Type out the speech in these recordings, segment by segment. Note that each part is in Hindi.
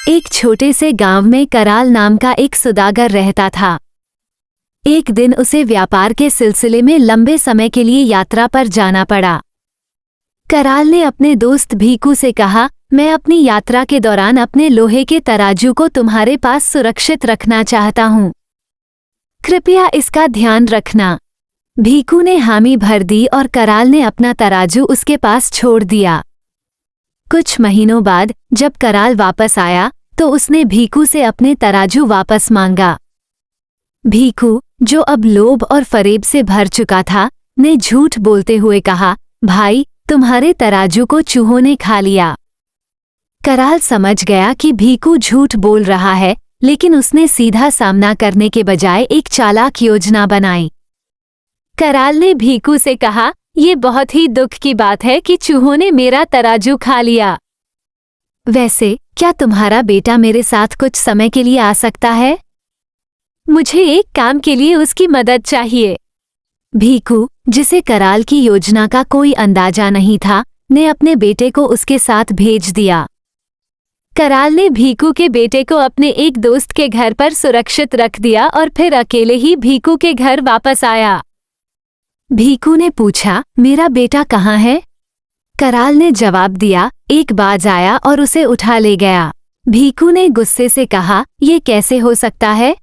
एक छोटे से गांव में कराल नाम का एक सुदागर रहता था। एक दिन उसे व्यापार के सिलसिले में लंबे समय के लिए यात्रा पर जाना पड़ा। कराल ने अपने दोस्त भीकू से कहा, मैं अपनी यात्रा के दौरान अपने लोहे के तराजू को तुम्हारे पास सुरक्षित रखना चाहता हूँ, कृपया इसका ध्यान रखना। भीकू ने हामी भर दी और कराल ने अपना तराजू उसके पास छोड़ दिया। कुछ महीनों बाद जब कराल वापस आया तो उसने भीकू से अपने तराजू वापस मांगा। भीकू, जो अब लोभ और फरेब से भर चुका था, ने झूठ बोलते हुए कहा, भाई, तुम्हारे तराजू को चूहों ने खा लिया। कराल समझ गया कि भीकू झूठ बोल रहा है, लेकिन उसने सीधा सामना करने के बजाय एक चालाक योजना बनाई। कराल ने भीकू से कहा, ये बहुत ही दुख की बात है कि चूहों ने मेरा तराजू खा लिया। वैसे क्या तुम्हारा बेटा मेरे साथ कुछ समय के लिए आ सकता है? मुझे एक काम के लिए उसकी मदद चाहिए। भीकू, जिसे कराल की योजना का कोई अंदाजा नहीं था, ने अपने बेटे को उसके साथ भेज दिया। कराल ने भीकू के बेटे को अपने एक दोस्त के घर पर सुरक्षित रख दिया और फिर अकेले ही भीकू के घर वापस आया। भीकू ने पूछा, मेरा बेटा कहाँ है? कराल ने जवाब दिया, एक बाज आया और उसे उठा ले गया। भीकू ने गुस्से से कहा, ये कैसे हो सकता है?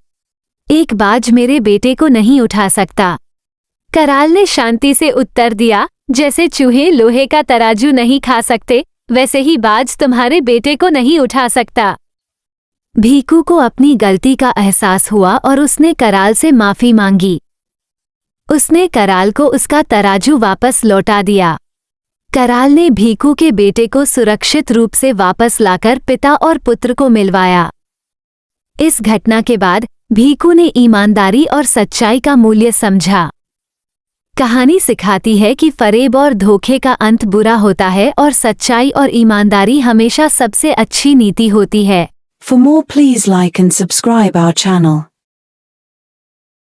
एक बाज मेरे बेटे को नहीं उठा सकता। कराल ने शांति से उत्तर दिया, जैसे चूहे लोहे का तराजू नहीं खा सकते, वैसे ही बाज तुम्हारे बेटे को नहीं उठा सकता। भीकू को अपनी गलती का एहसास हुआ और उसने कराल से माफी मांगी। उसने कराल को उसका तराजू वापस लौटा दिया। कराल ने भीकू के बेटे को सुरक्षित रूप से वापस लाकर पिता और पुत्र को मिलवाया। इस घटना के बाद भीकू ने ईमानदारी और सच्चाई का मूल्य समझा। कहानी सिखाती है कि फरेब और धोखे का अंत बुरा होता है और सच्चाई और ईमानदारी हमेशा सबसे अच्छी नीति होती है। For more, please like and subscribe our channel.